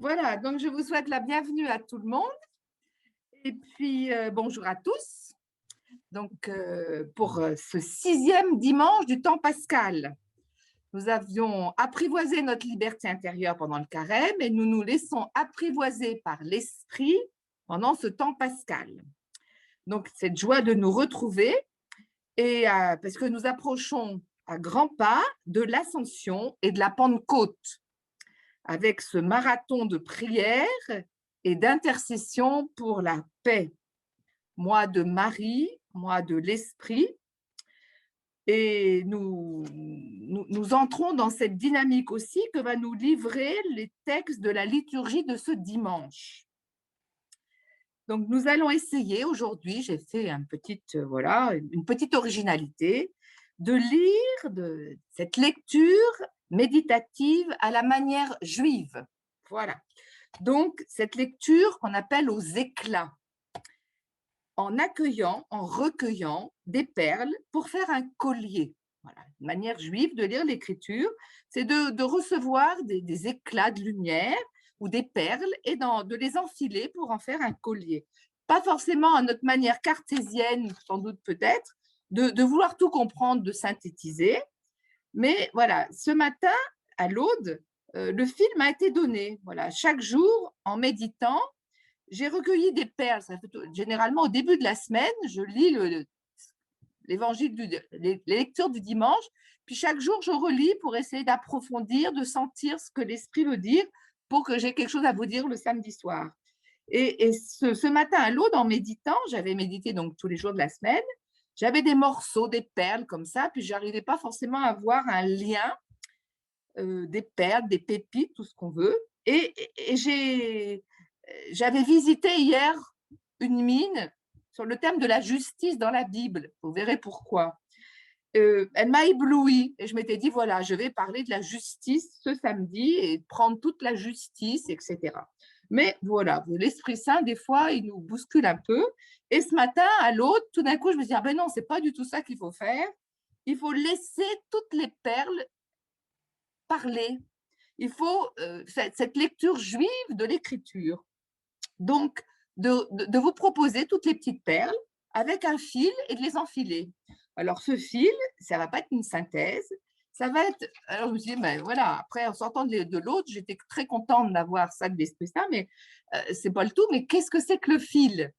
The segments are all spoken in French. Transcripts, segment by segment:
Voilà, donc je vous souhaite la bienvenue à tout le monde et puis bonjour à tous. Donc pour ce 6e dimanche du temps pascal, nous avions apprivoisé notre liberté intérieure pendant le carême et nous nous laissons apprivoiser par l'esprit pendant ce temps pascal. Donc cette joie de nous retrouver et parce que nous approchons à grands pas de l'ascension et de la Pentecôte, avec ce marathon de prière et d'intercession pour la paix. Mois de Marie, mois de l'Esprit. Et nous entrons dans cette dynamique aussi que va nous livrer les textes de la liturgie de ce dimanche. Donc, nous allons essayer aujourd'hui, j'ai fait une petite originalité, de lire cette lecture méditative à la manière juive. Voilà. Donc, cette lecture qu'on appelle aux éclats, en accueillant, en recueillant des perles pour faire un collier. Voilà, une manière juive de lire l'écriture, c'est de recevoir des éclats de lumière ou des perles et de les enfiler pour en faire un collier. Pas forcément à notre manière cartésienne, sans doute peut-être, de vouloir tout comprendre, de synthétiser. Mais voilà, ce matin, à l'Aude, le film a été donné. Voilà, chaque jour, en méditant, j'ai recueilli des perles. Généralement, au début de la semaine, je lis l'évangile, les lectures du dimanche, puis chaque jour, je relis pour essayer d'approfondir, de sentir ce que l'Esprit veut dire pour que j'ai quelque chose à vous dire le samedi soir. Et ce matin, à l'Aude, en méditant, j'avais médité donc tous les jours de la semaine, j'avais des morceaux, des perles comme ça, puis je n'arrivais pas forcément à voir un lien, des perles, des pépites, tout ce qu'on veut. Et j'avais visité hier une mine sur le thème de la justice dans la Bible. Vous verrez pourquoi. Elle m'a éblouie et je m'étais dit, voilà, je vais parler de la justice ce samedi et prendre toute la justice, etc. Mais voilà, l'Esprit Saint, des fois, il nous bouscule un peu. Et ce matin, à l'autre, tout d'un coup, je me dis, ah ben non, c'est pas du tout ça qu'il faut faire. Il faut laisser toutes les perles parler. Il faut cette lecture juive de l'écriture. Donc, de vous proposer toutes les petites perles avec un fil et de les enfiler. Alors, ce fil, ça ne va pas être une synthèse, ça va être… Alors, je me suis dit, ben voilà, après, en sortant de l'autre, j'étais très contente d'avoir ça de l'Esprit Saint, mais ce n'est pas le tout. Mais qu'est-ce que c'est que le fil?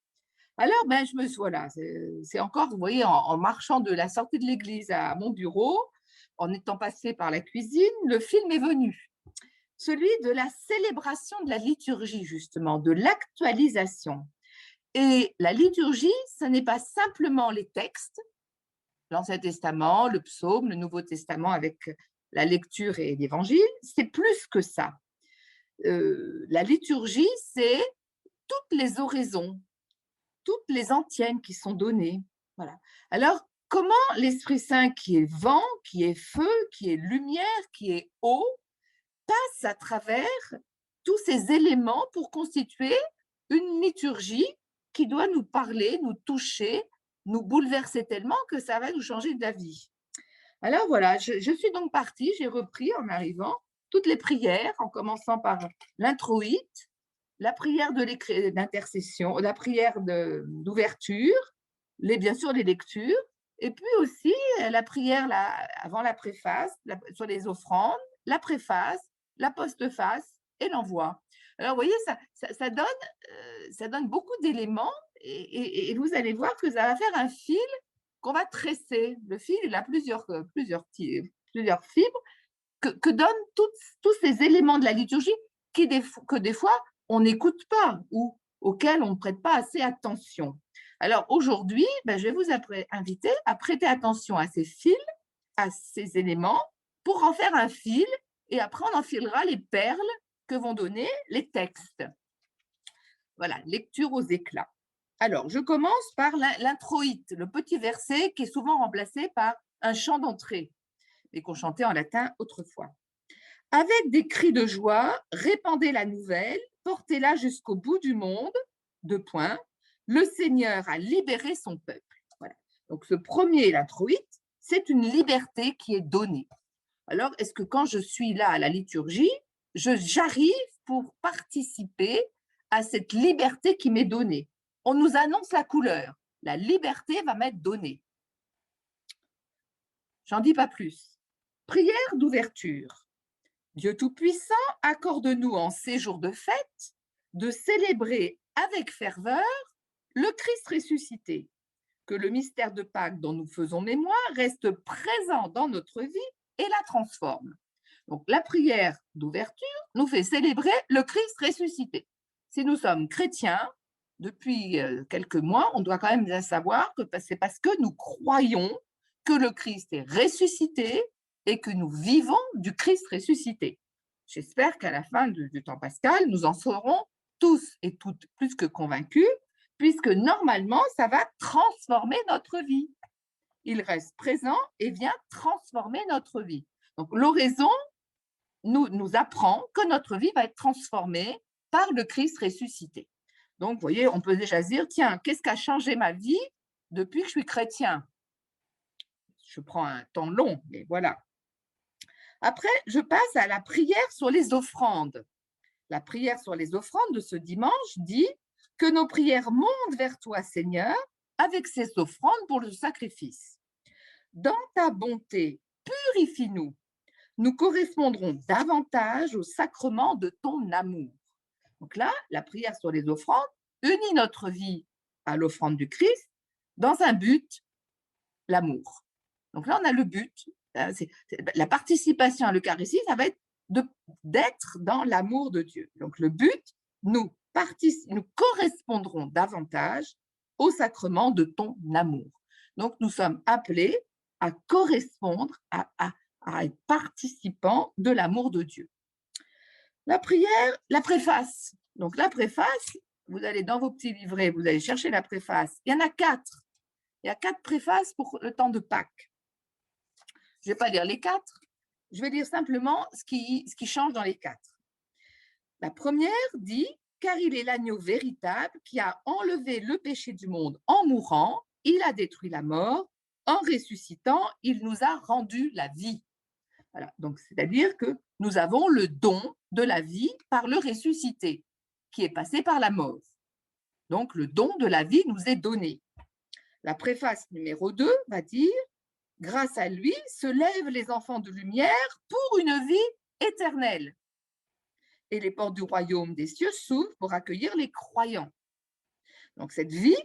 Alors, ben, je me suis… Voilà, c'est encore, vous voyez, en marchant de la sortie de l'église à mon bureau, en étant passée par la cuisine, le film est venu, celui de la célébration de la liturgie, justement, de l'actualisation. Et la liturgie, ce n'est pas simplement les textes, l'Ancien Testament, le Psaume, le Nouveau Testament avec la lecture et l'Évangile, c'est plus que ça. La liturgie, c'est toutes les oraisons, toutes les antiennes qui sont données. Voilà. Alors, comment l'Esprit Saint, qui est vent, qui est feu, qui est lumière, qui est eau, passe à travers tous ces éléments pour constituer une liturgie qui doit nous parler, nous toucher, nous bouleverser tellement que ça va nous changer de la vie. Alors voilà, je suis donc partie, j'ai repris en arrivant toutes les prières, en commençant par l'introïte, la prière d'intercession, la prière d'ouverture, bien sûr les lectures, et puis aussi la prière avant la préface, sur les offrandes, la préface, la postface et l'envoi. Alors, vous voyez, ça donne beaucoup d'éléments et vous allez voir que ça va faire un fil qu'on va tresser. Le fil, il a plusieurs fibres que donnent tous ces éléments de la liturgie que des fois, on n'écoute pas ou auxquels on ne prête pas assez attention. Alors, aujourd'hui, je vais vous inviter à prêter attention à ces fils, à ces éléments, pour en faire un fil, et après, on enfilera les perles que vont donner les textes. Voilà, lecture aux éclats. Alors, je commence par l'introïte, le petit verset qui est souvent remplacé par un chant d'entrée, mais qu'on chantait en latin autrefois. Avec des cris de joie, répandez la nouvelle, portez-la jusqu'au bout du monde, le Seigneur a libéré son peuple. Voilà. Donc, ce premier, l'introïte, c'est une liberté qui est donnée. Alors, est-ce que quand je suis là à la liturgie, j'arrive pour participer à cette liberté qui m'est donnée. On nous annonce la couleur. La liberté va m'être donnée. J'en dis pas plus. Prière d'ouverture. Dieu Tout-Puissant, accorde-nous en ces jours de fête de célébrer avec ferveur le Christ ressuscité. Que le mystère de Pâques dont nous faisons mémoire reste présent dans notre vie et la transforme. Donc, la prière d'ouverture nous fait célébrer le Christ ressuscité. Si nous sommes chrétiens, depuis quelques mois, on doit quand même bien savoir que c'est parce que nous croyons que le Christ est ressuscité et que nous vivons du Christ ressuscité. J'espère qu'à la fin du temps pascal, nous en serons tous et toutes plus que convaincus, puisque normalement, ça va transformer notre vie. Il reste présent et vient transformer notre vie. Donc, l'oraison nous apprend que notre vie va être transformée par le Christ ressuscité. Donc, vous voyez, on peut déjà se dire, tiens, qu'est-ce qui a changé ma vie depuis que je suis chrétien? Je prends un temps long, mais voilà. Après, je passe à la prière sur les offrandes. La prière sur les offrandes de ce dimanche dit que nos prières montent vers toi, Seigneur, avec ces offrandes pour le sacrifice. Dans ta bonté, purifie-nous. Nous correspondrons davantage au sacrement de ton amour. Donc là, la prière sur les offrandes unit notre vie à l'offrande du Christ dans un but, l'amour. Donc là, on a le but. La participation à l'Eucharistie, ça va être d'être dans l'amour de Dieu. Donc le but, nous correspondrons davantage au sacrement de ton amour. Donc nous sommes appelés à correspondre, à être participants de l'amour de Dieu. La prière, la préface. Donc la préface, vous allez dans vos petits livrets, vous allez chercher la préface. Il y en a 4. Il y a 4 préfaces pour le temps de Pâques. Je ne vais pas lire les 4. Je vais lire simplement ce qui change dans les 4. La première dit « Car il est l'agneau véritable qui a enlevé le péché du monde en mourant, il a détruit la mort, en ressuscitant, il nous a rendu la vie. » Voilà. Donc, c'est-à-dire que nous avons le don de la vie par le ressuscité, qui est passé par la mort. Donc, le don de la vie nous est donné. La préface numéro 2 va dire « Grâce à lui se lèvent les enfants de lumière pour une vie éternelle. Et les portes du royaume des cieux s'ouvrent pour accueillir les croyants. » Donc, cette vie,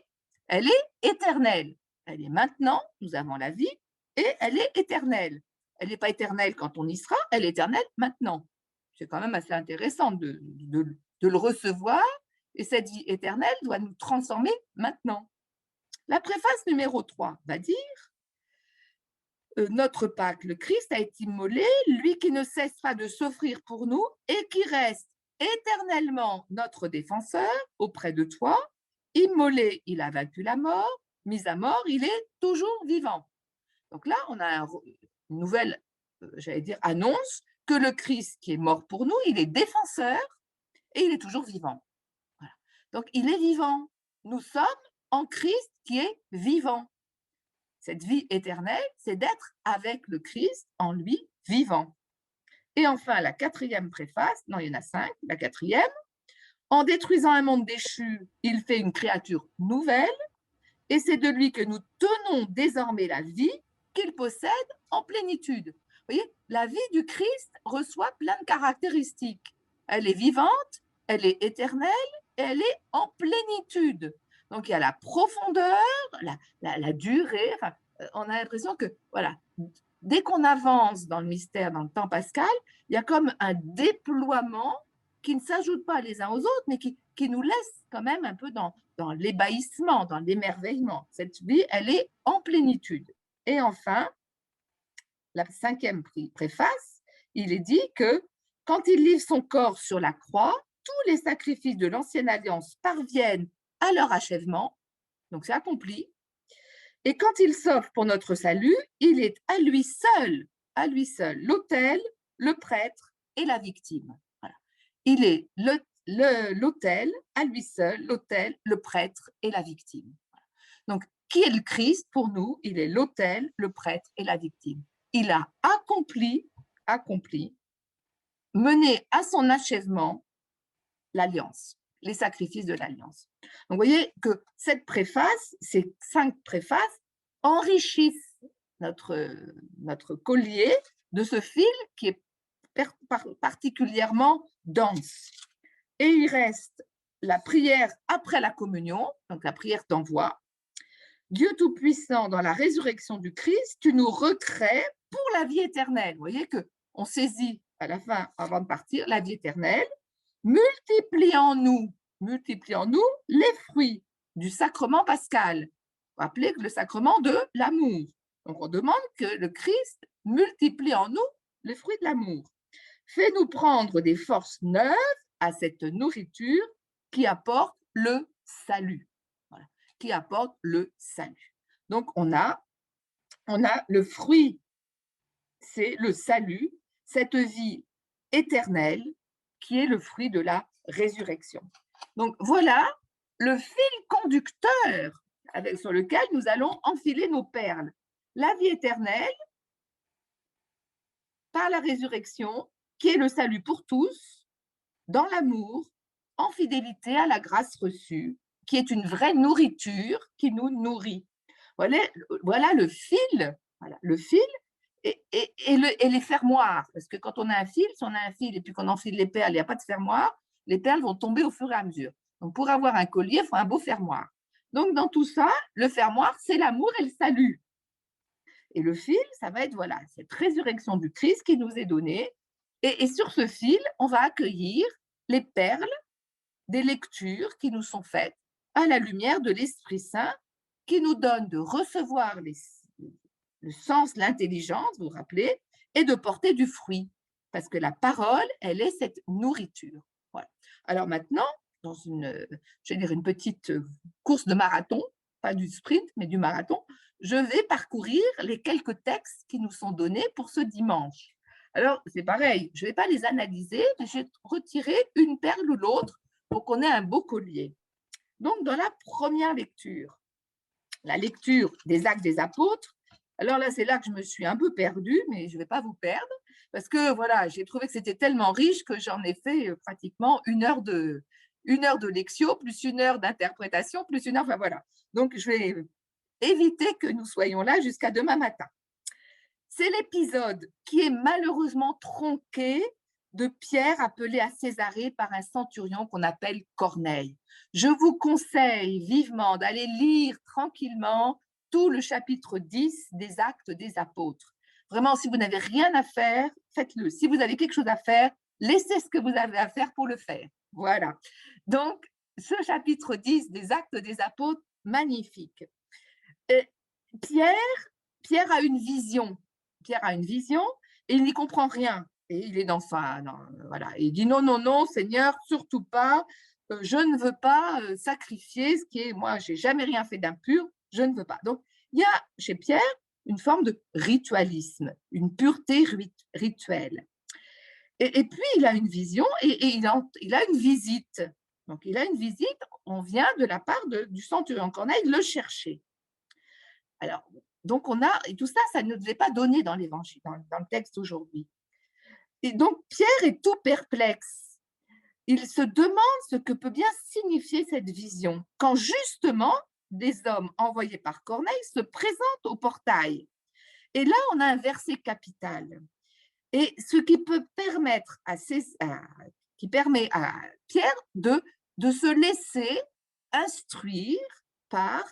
elle est éternelle. Elle est maintenant, nous avons la vie, et elle est éternelle. Elle n'est pas éternelle quand on y sera, elle est éternelle maintenant. C'est quand même assez intéressant de le recevoir, et cette vie éternelle doit nous transformer maintenant. La préface numéro 3 va dire notre Pâques, le Christ a été immolé, lui qui ne cesse pas de s'offrir pour nous et qui reste éternellement notre défenseur auprès de toi. Immolé, il a vaincu la mort, mis à mort, il est toujours vivant. Donc là, on a une nouvelle, j'allais dire, annonce que le Christ qui est mort pour nous, il est défenseur et il est toujours vivant. Voilà. Donc, il est vivant. Nous sommes en Christ qui est vivant. Cette vie éternelle, c'est d'être avec le Christ en lui vivant. Et enfin, la 4e préface, non, il y en a 5, la 4e, en détruisant un monde déchu, il fait une créature nouvelle, et c'est de lui que nous tenons désormais la vie qu'il possède en plénitude. Vous voyez, la vie du Christ reçoit plein de caractéristiques. Elle est vivante, elle est éternelle, et elle est en plénitude. Donc, il y a la profondeur, la durée. Enfin, on a l'impression que, voilà, dès qu'on avance dans le mystère, dans le temps pascal, il y a comme un déploiement qui ne s'ajoute pas les uns aux autres, mais qui nous laisse quand même un peu dans l'ébahissement, dans l'émerveillement. Cette vie, elle est en plénitude. Et enfin, la 5e préface, il est dit que quand il livre son corps sur la croix, tous les sacrifices de l'ancienne alliance parviennent à leur achèvement, donc c'est accompli. Et quand il s'offre pour notre salut, il est à lui seul, l'autel, le prêtre et la victime. Voilà. Il est l'autel, à lui seul, l'autel, le prêtre et la victime. Voilà. Donc, qui est le Christ pour nous? Il est l'autel, le prêtre et la victime. Il a accompli, mené à son achèvement l'alliance, les sacrifices de l'alliance. Donc, vous voyez que cette préface, ces 5 préfaces, enrichissent notre collier de ce fil qui est particulièrement dense. Et il reste la prière après la communion, donc la prière d'envoi. Dieu Tout-Puissant, dans la résurrection du Christ, tu nous recrées pour la vie éternelle. Vous voyez qu'on saisit à la fin, avant de partir, la vie éternelle. Multiplie en nous les fruits du sacrement pascal. Rappelez que le sacrement de l'amour. Donc, on demande que le Christ multiplie en nous les fruits de l'amour. Fais-nous prendre des forces neuves à cette nourriture qui apporte le salut. Voilà, qui apporte le salut. Donc, on a le fruit, c'est le salut, cette vie éternelle qui est le fruit de la résurrection. Donc, voilà le fil conducteur sur lequel nous allons enfiler nos perles. La vie éternelle par la résurrection, qui est le salut pour tous, dans l'amour, en fidélité à la grâce reçue, qui est une vraie nourriture qui nous nourrit. Voilà le fil, et les fermoirs. Parce que quand on a un fil, si on a un fil et puis qu'on enfile les perles, il n'y a pas de fermoir, les perles vont tomber au fur et à mesure. Donc, pour avoir un collier, il faut un beau fermoir. Donc, dans tout ça, le fermoir, c'est l'amour et le salut. Et le fil, ça va être cette résurrection du Christ qui nous est donnée. Et sur ce fil, on va accueillir les perles des lectures qui nous sont faites à la lumière de l'Esprit Saint, qui nous donne de recevoir le sens, l'intelligence, vous vous rappelez, et de porter du fruit. Parce que la parole, elle est cette nourriture. Voilà. Alors maintenant, dans une petite course de marathon, pas du sprint, mais du marathon, je vais parcourir les quelques textes qui nous sont donnés pour ce dimanche. Alors, c'est pareil, je ne vais pas les analyser, mais je vais retirer une perle ou l'autre pour qu'on ait un beau collier. Donc, dans la première lecture, la lecture des Actes des Apôtres, alors là, c'est là que je me suis un peu perdue, mais je ne vais pas vous perdre, parce que j'ai trouvé que c'était tellement riche que j'en ai fait pratiquement une heure de lectio, plus une heure d'interprétation, plus une heure, voilà. Donc, je vais éviter que nous soyons là jusqu'à demain matin. C'est l'épisode qui est malheureusement tronqué de Pierre appelé à Césarée par un centurion qu'on appelle Corneille. Je vous conseille vivement d'aller lire tranquillement tout le chapitre 10 des Actes des Apôtres. Vraiment, si vous n'avez rien à faire, faites-le. Si vous avez quelque chose à faire, laissez ce que vous avez à faire pour le faire. Voilà. Donc, ce chapitre 10 des Actes des Apôtres, magnifique. Pierre a une vision. Pierre a une vision et il n'y comprend rien. Et il est dans il dit non, Seigneur, surtout pas. Je ne veux pas sacrifier ce qui est, moi, j'ai jamais rien fait d'impur, je ne veux pas. Donc, il y a chez Pierre une forme de ritualisme, une pureté rituelle. Et puis, il a une vision et il a une visite. Donc, il a une visite, on vient de la part du centurion Corneille le chercher. Alors, donc, et tout ça, ça ne nous est pas donné dans l'évangile, dans le texte aujourd'hui. Et donc, Pierre est tout perplexe. Il se demande ce que peut bien signifier cette vision, quand justement, des hommes envoyés par Corneille se présentent au portail. Et là, on a un verset capital. Et ce qui peut permettre qui permet à Pierre de se laisser instruire par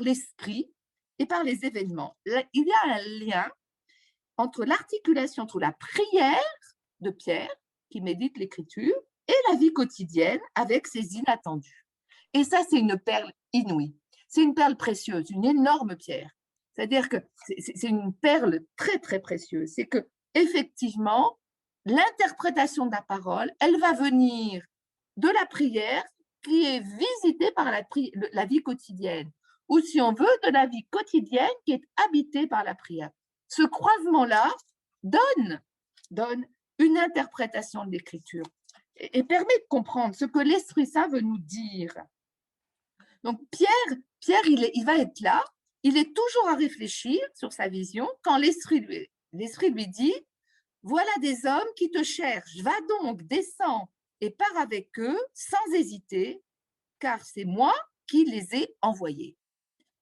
l'esprit et par les événements. Il y a un lien entre l'articulation entre la prière de Pierre, qui médite l'écriture, et la vie quotidienne avec ses inattendus. Et ça, c'est une perle inouïe. C'est une perle précieuse, une énorme pierre. C'est-à-dire que c'est une perle très, très précieuse. C'est que, effectivement, l'interprétation de la parole, elle va venir de la prière qui est visitée par la vie quotidienne, ou si on veut, de la vie quotidienne qui est habitée par la prière. Ce croisement-là donne une interprétation de l'écriture et permet de comprendre ce que l'Esprit Saint veut nous dire. Donc Pierre, il va être là, il est toujours à réfléchir sur sa vision quand l'Esprit lui dit « Voilà des hommes qui te cherchent, va donc, descends et pars avec eux sans hésiter, car c'est moi qui les ai envoyés.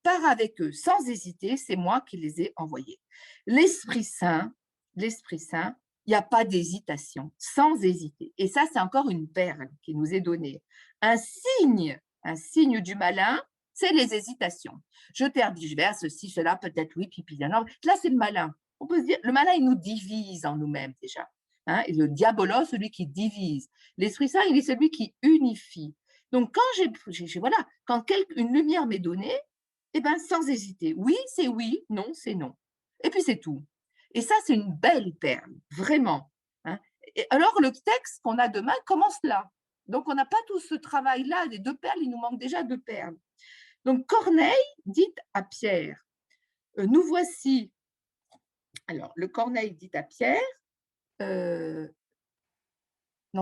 Pars avec eux sans hésiter, c'est moi qui les ai envoyés. L'Esprit Saint, il n'y a pas d'hésitation, sans hésiter. Et ça, c'est encore une perle qui nous est donnée. Un signe du malin, c'est les hésitations. Je tergiverse, ceci, cela, peut-être oui, pipi, non. Là, c'est le malin. On peut se dire, le malin, il nous divise en nous-mêmes déjà. Hein, et le diabolos, celui qui divise. L'Esprit Saint, il est celui qui unifie. Donc, quand une lumière m'est donnée, eh bien, sans hésiter, oui, c'est oui, non, c'est non. Et puis, c'est tout. Et ça, c'est une belle perle, vraiment. Hein. Et alors, le texte qu'on a demain commence là. Donc, on n'a pas tout ce travail-là des 2 perles, il nous manque déjà 2 perles. Donc, Corneille dit à Pierre, nous voici. Alors, le Corneille dit à Pierre, non,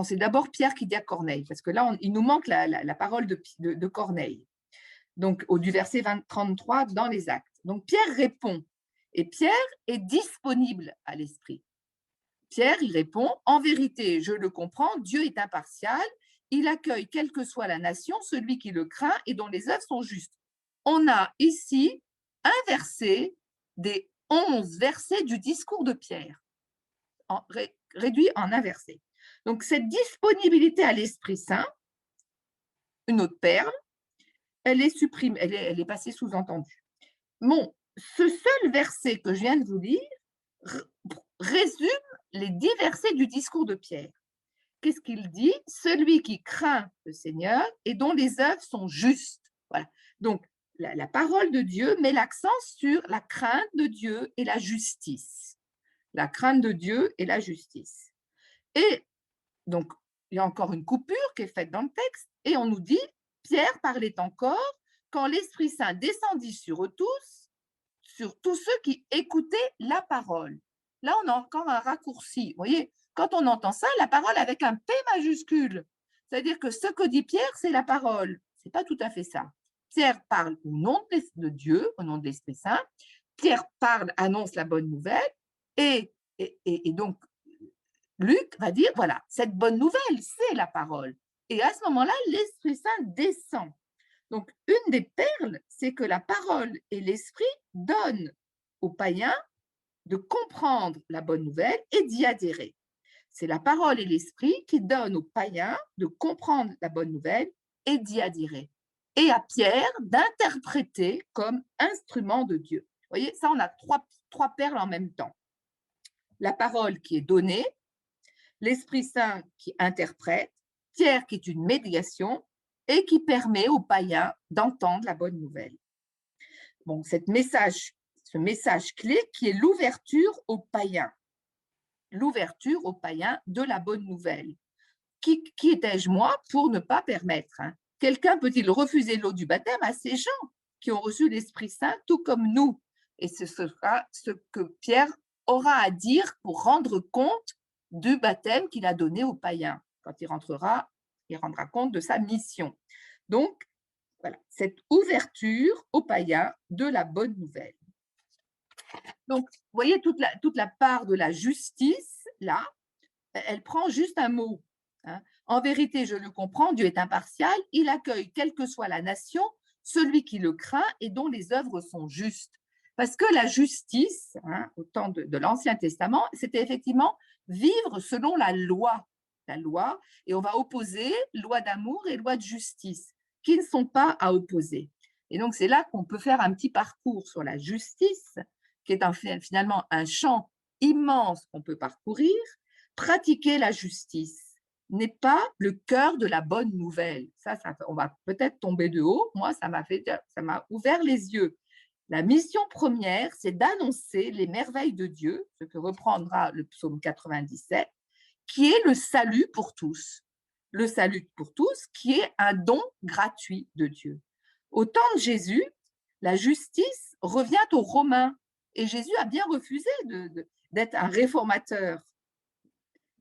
c'est d'abord Pierre qui dit à Corneille, parce que là, il nous manque la parole de Corneille. Donc, du verset 33 dans les Actes. Donc, Pierre répond, et Pierre est disponible à l'esprit. Pierre, il répond, en vérité, je le comprends, Dieu est impartial, il accueille, quelle que soit la nation, celui qui le craint et dont les œuvres sont justes. On a ici un verset des 11 versets du discours de Pierre, réduit en un verset. Donc, cette disponibilité à l'Esprit Saint, une autre perle, elle est supprimée, elle est passée sous-entendue. Bon, ce seul verset que je viens de vous lire résume les 10 versets du discours de Pierre. Qu'est-ce qu'il dit? Celui qui craint le Seigneur et dont les œuvres sont justes. Voilà. Donc, la parole de Dieu met l'accent sur la crainte de Dieu et la justice. La crainte de Dieu et la justice. Et donc, il y a encore une coupure qui est faite dans le texte et on nous dit, Pierre parlait encore quand l'Esprit Saint descendit sur eux tous, sur tous ceux qui écoutaient la parole. Là, on a encore un raccourci. Vous voyez, quand on entend ça, la parole avec un P majuscule. C'est-à-dire que ce que dit Pierre, c'est la parole. Ce n'est pas tout à fait ça. Pierre parle au nom de Dieu, au nom de l'Esprit Saint. Pierre parle, annonce la bonne nouvelle. Et donc, Luc va dire, voilà, cette bonne nouvelle, c'est la parole. Et à ce moment-là, l'Esprit Saint descend. Donc, une des perles, c'est que la parole et l'esprit donnent aux païens de comprendre la bonne nouvelle et d'y adhérer. C'est la parole et l'esprit qui donnent aux païens de comprendre la bonne nouvelle et d'y adhérer. Et à Pierre d'interpréter comme instrument de Dieu. Vous voyez, ça, on a trois perles en même temps. La parole qui est donnée, l'Esprit Saint qui interprète, Pierre qui est une médiation et qui permet aux païens d'entendre la bonne nouvelle. Bon, ce message clé qui est l'ouverture aux païens de la bonne nouvelle. Qui étais-je moi pour ne pas permettre? Quelqu'un peut-il refuser l'eau du baptême à ces gens qui ont reçu l'Esprit Saint tout comme nous? Et ce sera ce que Pierre aura à dire pour rendre compte du baptême qu'il a donné aux païens. Quand il rendra compte de sa mission. Donc, voilà, cette ouverture aux païens de la bonne nouvelle. Donc, vous voyez, toute la part de la justice, là, elle prend juste un mot. En vérité, je le comprends, Dieu est impartial, il accueille, quelle que soit la nation, celui qui le craint et dont les œuvres sont justes. Parce que la justice, au temps de l'Ancien Testament, c'était effectivement vivre selon la loi, et on va opposer loi d'amour et loi de justice, qui ne sont pas à opposer. Et donc, c'est là qu'on peut faire un petit parcours sur la justice, qui est finalement un champ immense qu'on peut parcourir. Pratiquer la justice n'est pas le cœur de la bonne nouvelle. Ça, on va peut-être tomber de haut. Moi, ça m'a ouvert les yeux. La mission première, c'est d'annoncer les merveilles de Dieu, ce que reprendra le psaume 97, qui est le salut pour tous. Le salut pour tous, qui est un don gratuit de Dieu. Au temps de Jésus, la justice revient aux Romains. Et Jésus a bien refusé d'être un réformateur,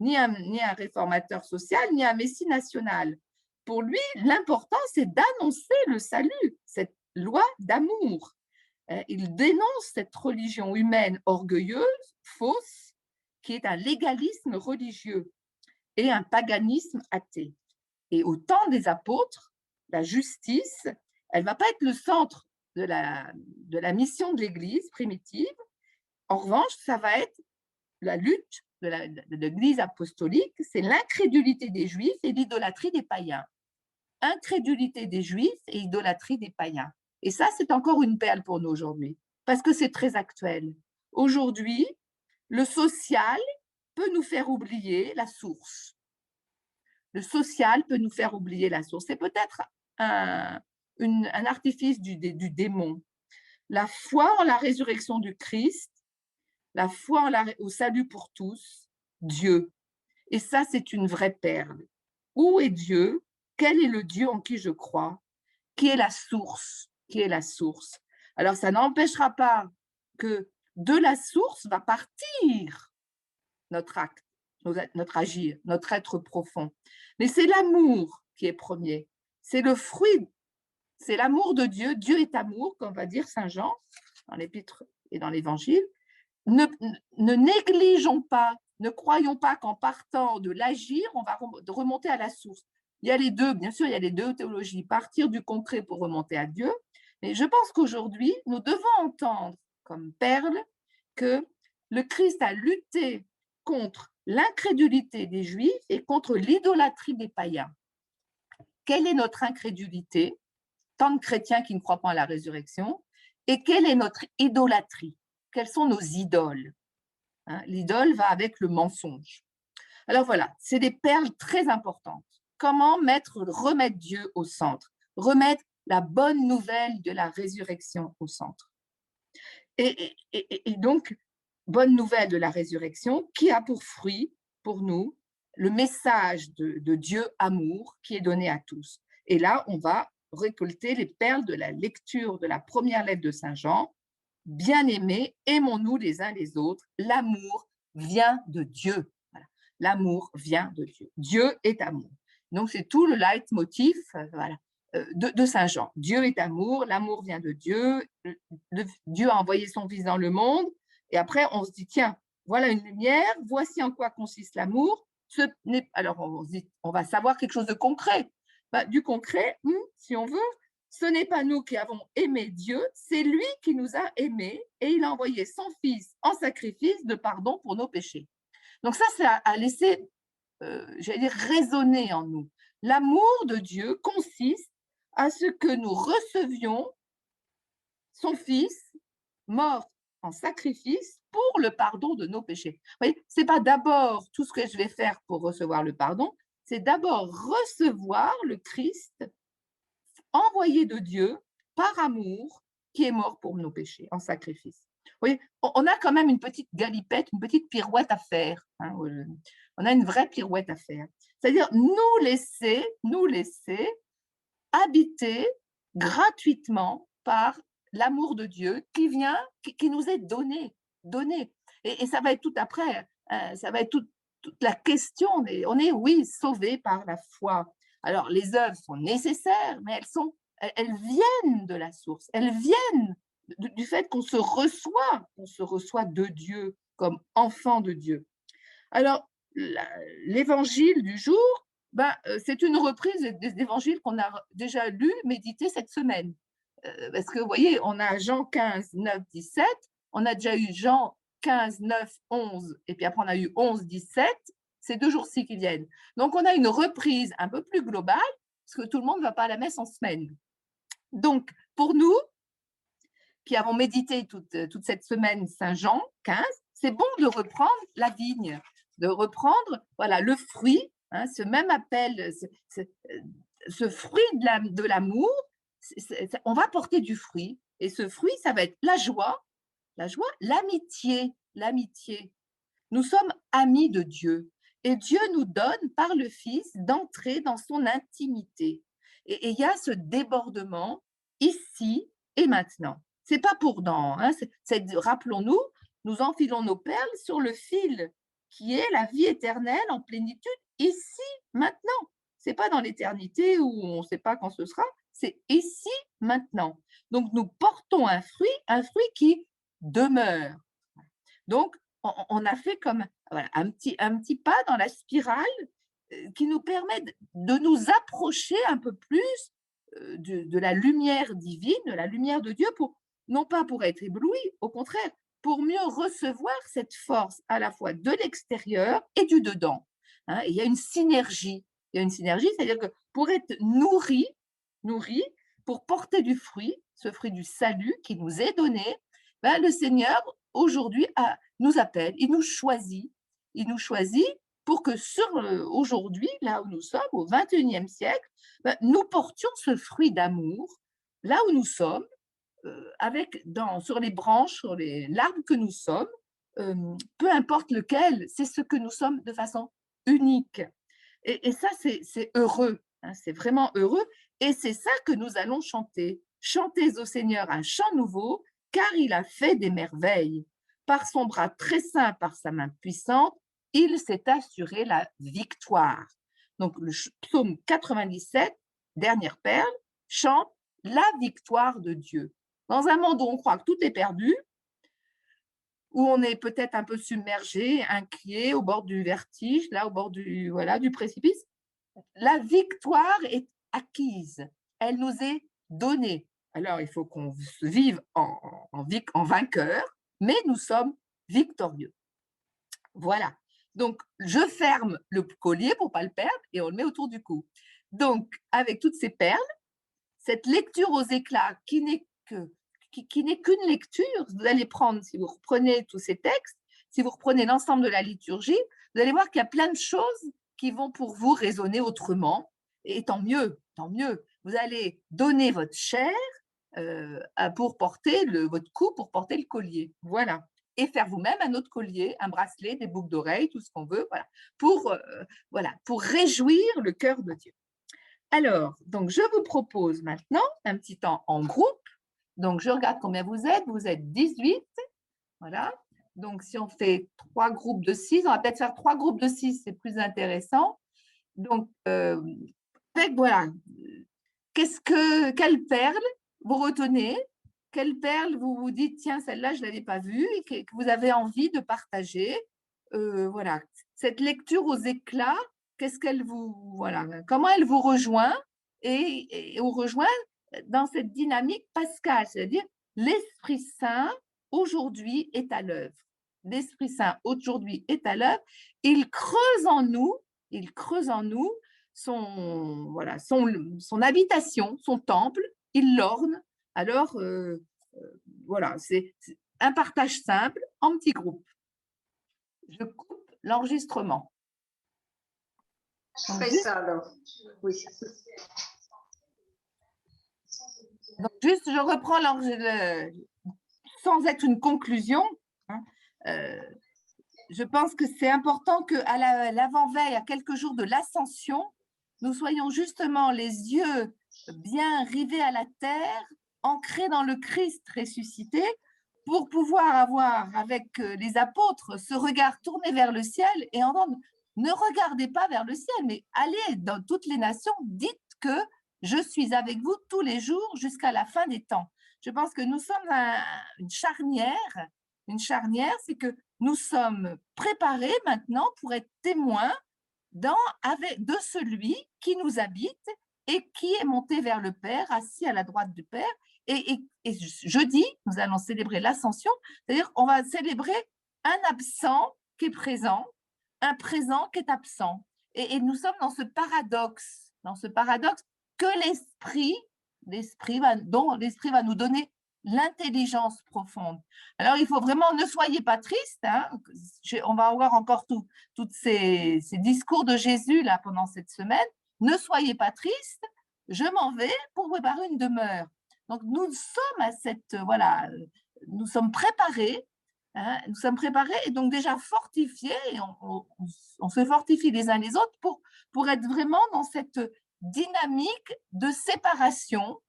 ni un réformateur social, ni un messie national. Pour lui, l'important, c'est d'annoncer le salut, cette loi d'amour. Il dénonce cette religion humaine orgueilleuse, fausse, qui est un légalisme religieux. et un paganisme athée. Et au temps des apôtres, la justice, elle ne va pas être le centre de la mission de l'Église primitive. En revanche, ça va être la lutte de l'Église apostolique, c'est l'incrédulité des Juifs et l'idolâtrie des païens. Incrédulité des Juifs et idolâtrie des païens. Et ça, c'est encore une perle pour nous aujourd'hui, parce que c'est très actuel. Aujourd'hui, le social peut nous faire oublier la source. Le social peut nous faire oublier la source. C'est peut-être un artifice du démon. La foi en la résurrection du Christ, la foi au salut pour tous, Dieu. Et ça, c'est une vraie perle. Où est Dieu? Quel est le Dieu en qui je crois? Qui est la source? Qui est la source? Alors, ça n'empêchera pas que de la source va partir notre acte, notre agir, notre être profond. Mais c'est l'amour qui est premier. C'est le fruit, c'est l'amour de Dieu. Dieu est amour, comme va dire Saint Jean dans l'Épître et dans l'Évangile. Ne négligeons pas, ne croyons pas qu'en partant de l'agir, on va remonter à la source. Il y a les deux, bien sûr, il y a les deux théologies, partir du concret pour remonter à Dieu. Mais je pense qu'aujourd'hui, nous devons entendre comme perle que le Christ a lutté contre l'incrédulité des Juifs et contre l'idolâtrie des païens. Quelle est notre incrédulité, tant de chrétiens qui ne croient pas à la résurrection, et quelle est notre idolâtrie? Quelles sont nos idoles? L'idole va avec le mensonge. Alors voilà, c'est des perles très importantes. Comment remettre Dieu au centre, remettre la bonne nouvelle de la résurrection au centre. Et donc, bonne nouvelle de la résurrection qui a pour fruit, pour nous, le message de Dieu amour qui est donné à tous. Et là, on va récolter les perles de la lecture de la première lettre de Saint Jean. Bien-aimés, aimons-nous les uns les autres. L'amour vient de Dieu. Voilà. L'amour vient de Dieu. Dieu est amour. Donc, c'est tout le leitmotiv voilà, de Saint Jean. Dieu est amour, l'amour vient de Dieu. Dieu a envoyé son Fils dans le monde. Et après, on se dit, tiens, voilà une lumière, voici en quoi consiste l'amour. Alors, on se dit, on va savoir quelque chose de concret. Du concret, si on veut, ce n'est pas nous qui avons aimé Dieu, c'est lui qui nous a aimés et il a envoyé son Fils en sacrifice de pardon pour nos péchés. Donc ça, c'est à laisser, j'allais dire, résonner en nous. L'amour de Dieu consiste à ce que nous recevions son Fils mort en sacrifice pour le pardon de nos péchés. Vous voyez, ce n'est pas d'abord tout ce que je vais faire pour recevoir le pardon, c'est d'abord recevoir le Christ envoyé de Dieu par amour qui est mort pour nos péchés en sacrifice. Vous voyez, on a quand même une petite galipette, une petite pirouette à faire. On a une vraie pirouette à faire. C'est-à-dire nous laisser habiter gratuitement par l'amour de Dieu qui nous est donné. Et ça va être tout après, ça va être toute la question. On est, oui, sauvés par la foi. Alors, les œuvres sont nécessaires, mais elles viennent de la source, elles viennent du fait qu'on se reçoit de Dieu comme enfant de Dieu. Alors, l'évangile du jour, c'est une reprise des évangiles qu'on a déjà lus, médités cette semaine. Parce que, vous voyez, on a Jean 15, 9, 17, on a déjà eu Jean 15, 9, 11, et puis après on a eu 11, 17, ces 2 jours-ci qui viennent. Donc, on a une reprise un peu plus globale, parce que tout le monde ne va pas à la messe en semaine. Donc, pour nous, qui avons médité toute cette semaine Saint Jean 15, c'est bon de reprendre la vigne, de reprendre voilà, le fruit, ce même appel, ce fruit de l'amour, on va porter du fruit, et ce fruit, ça va être la joie, l'amitié. Nous sommes amis de Dieu, et Dieu nous donne par le Fils d'entrer dans son intimité. Et il y a ce débordement ici et maintenant. C'est pas pour dans, rappelons-nous, nous enfilons nos perles sur le fil qui est la vie éternelle en plénitude ici, maintenant. C'est pas dans l'éternité où on ne sait pas quand ce sera, c'est ici, maintenant. Donc, nous portons un fruit qui demeure. Donc, on a fait comme voilà, un petit pas dans la spirale qui nous permet de nous approcher un peu plus de la lumière divine, de la lumière de Dieu, non pas pour être ébloui, au contraire, pour mieux recevoir cette force à la fois de l'extérieur et du dedans. Hein. Et il y a une synergie. Il y a une synergie, c'est-à-dire que pour être nourri, pour porter du fruit, ce fruit du salut qui nous est donné, ben, le Seigneur, aujourd'hui, nous appelle, il nous choisit pour que aujourd'hui, là où nous sommes, au XXIe siècle, ben, nous portions ce fruit d'amour là où nous sommes, sur les branches, sur l'arbre que nous sommes, peu importe lequel, c'est ce que nous sommes de façon unique. Et ça, c'est heureux, hein, c'est vraiment heureux. Et c'est ça que nous allons chanter. Chantez au Seigneur un chant nouveau, car il a fait des merveilles. Par son bras très saint, par sa main puissante, il s'est assuré la victoire. Donc, le psaume 97, dernière perle, chante la victoire de Dieu. Dans un monde où on croit que tout est perdu, où on est peut-être un peu submergé, inquiet, au bord du vertige, là, au bord du précipice, la victoire est acquise. Elle nous est donnée. Alors, il faut qu'on vive en vainqueur, mais nous sommes victorieux. Voilà. Donc, je ferme le collier pour ne pas le perdre et on le met autour du cou. Donc, avec toutes ces perles, cette lecture aux éclats qui n'est qu'une lecture, vous allez prendre, si vous reprenez tous ces textes, si vous reprenez l'ensemble de la liturgie, vous allez voir qu'il y a plein de choses qui vont pour vous résonner autrement. Et tant mieux, tant mieux. Vous allez donner votre chair pour porter votre cou, pour porter le collier. Voilà. Et faire vous-même un autre collier, un bracelet, des boucles d'oreilles, tout ce qu'on veut, pour réjouir le cœur de Dieu. Alors, donc je vous propose maintenant un petit temps en groupe. Donc, je regarde combien vous êtes 18. Voilà. Donc, si on fait 3 groupes de 6, on va peut-être faire 3 groupes de 6, c'est plus intéressant. Donc, voilà, quelle perle vous retenez? Quelle perle vous vous dites, tiens, celle-là, je ne l'avais pas vue et que vous avez envie de partager? Voilà, cette lecture aux éclats, comment elle vous rejoint et on rejoint dans cette dynamique pascale, c'est-à-dire l'Esprit Saint aujourd'hui est à l'œuvre. L'Esprit Saint aujourd'hui est à l'œuvre. Il creuse en nous son habitation, son temple, il l'orne. Alors, voilà, c'est un partage simple en petits groupes. Je coupe l'enregistrement. Je ferai ça alors. Oui. Donc, juste, je reprends sans être une conclusion. Hein, je pense que c'est important qu'à l'avant-veille, à quelques jours de l'ascension, nous soyons justement les yeux bien rivés à la terre, ancrés dans le Christ ressuscité, pour pouvoir avoir avec les apôtres ce regard tourné vers le ciel et entendre, ne regardez pas vers le ciel, mais allez dans toutes les nations, dites que je suis avec vous tous les jours jusqu'à la fin des temps. Je pense que nous sommes une charnière, c'est que nous sommes préparés maintenant pour être témoins de celui qui nous habite et qui est monté vers le Père, assis à la droite du Père. Et jeudi, nous allons célébrer l'Ascension, c'est-à-dire qu'on va célébrer un absent qui est présent, un présent qui est absent. Et nous sommes dans ce paradoxe que dont l'Esprit va nous donner l'intelligence profonde. Alors, il faut vraiment, ne soyez pas tristes, hein. On va avoir encore tous ces discours de Jésus là pendant cette semaine. Ne soyez pas tristes, je m'en vais pour préparer une demeure. Donc, nous sommes nous sommes préparés, hein, et donc déjà fortifiés, et on se fortifie les uns les autres pour être vraiment dans cette dynamique de séparation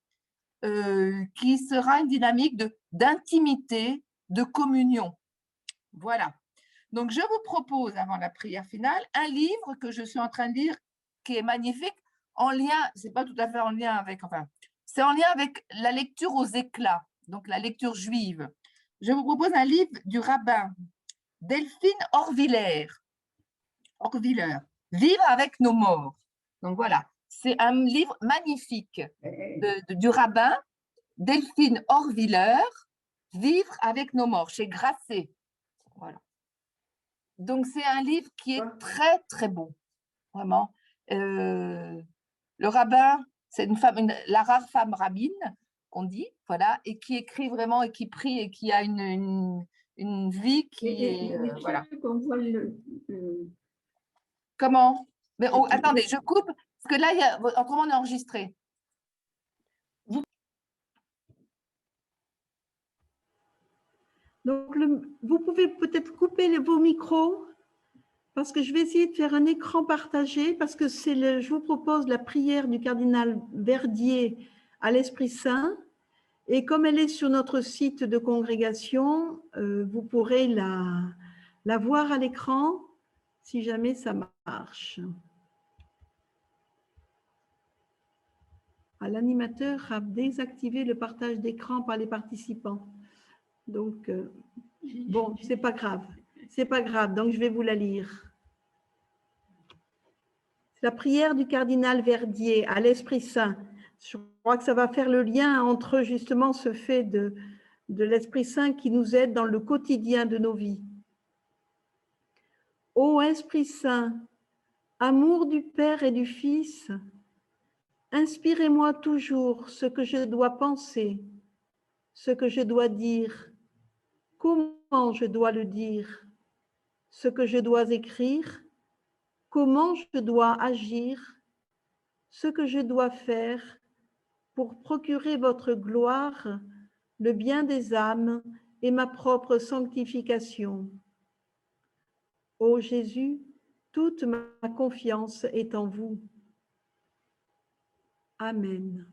qui sera une dynamique d'intimité, de communion. Voilà. Donc, je vous propose, avant la prière finale, un livre que je suis en train de lire, qui est magnifique, en lien, c'est pas tout à fait en lien avec, c'est en lien avec la lecture aux éclats, donc la lecture juive. Je vous propose un livre du rabbin Delphine Horviller, Vivre avec nos morts. Donc voilà, c'est un livre magnifique du rabbin Delphine Horviller, Vivre avec nos morts, chez Grasset. Voilà. Donc c'est un livre qui est très très beau, vraiment. Le rabbin, c'est la rare femme rabbine qu'on dit, voilà, et qui écrit vraiment et qui prie et qui a une vie qui est voilà. Comment? Mais attendez, je coupe parce que là, autrement on est enregistré. Donc, vous pouvez peut-être couper vos micros parce que je vais essayer de faire un écran partagé parce que je vous propose la prière du cardinal Verdier à l'Esprit Saint. Et comme elle est sur notre site de congrégation, vous pourrez la voir à l'écran si jamais ça marche. L'animateur a désactivé le partage d'écran par les participants. Donc, bon, c'est pas grave. C'est pas grave, donc je vais vous la lire. C'est la prière du cardinal Verdier à l'Esprit Saint. Je crois que ça va faire le lien entre justement ce fait de l'Esprit Saint qui nous aide dans le quotidien de nos vies. Ô Esprit Saint, amour du Père et du Fils, inspirez-moi toujours ce que je dois penser, ce que je dois dire, comment je dois le dire, ce que je dois écrire, comment je dois agir, ce que je dois faire pour procurer votre gloire, le bien des âmes et ma propre sanctification. Ô Jésus, toute ma confiance est en vous. Amen.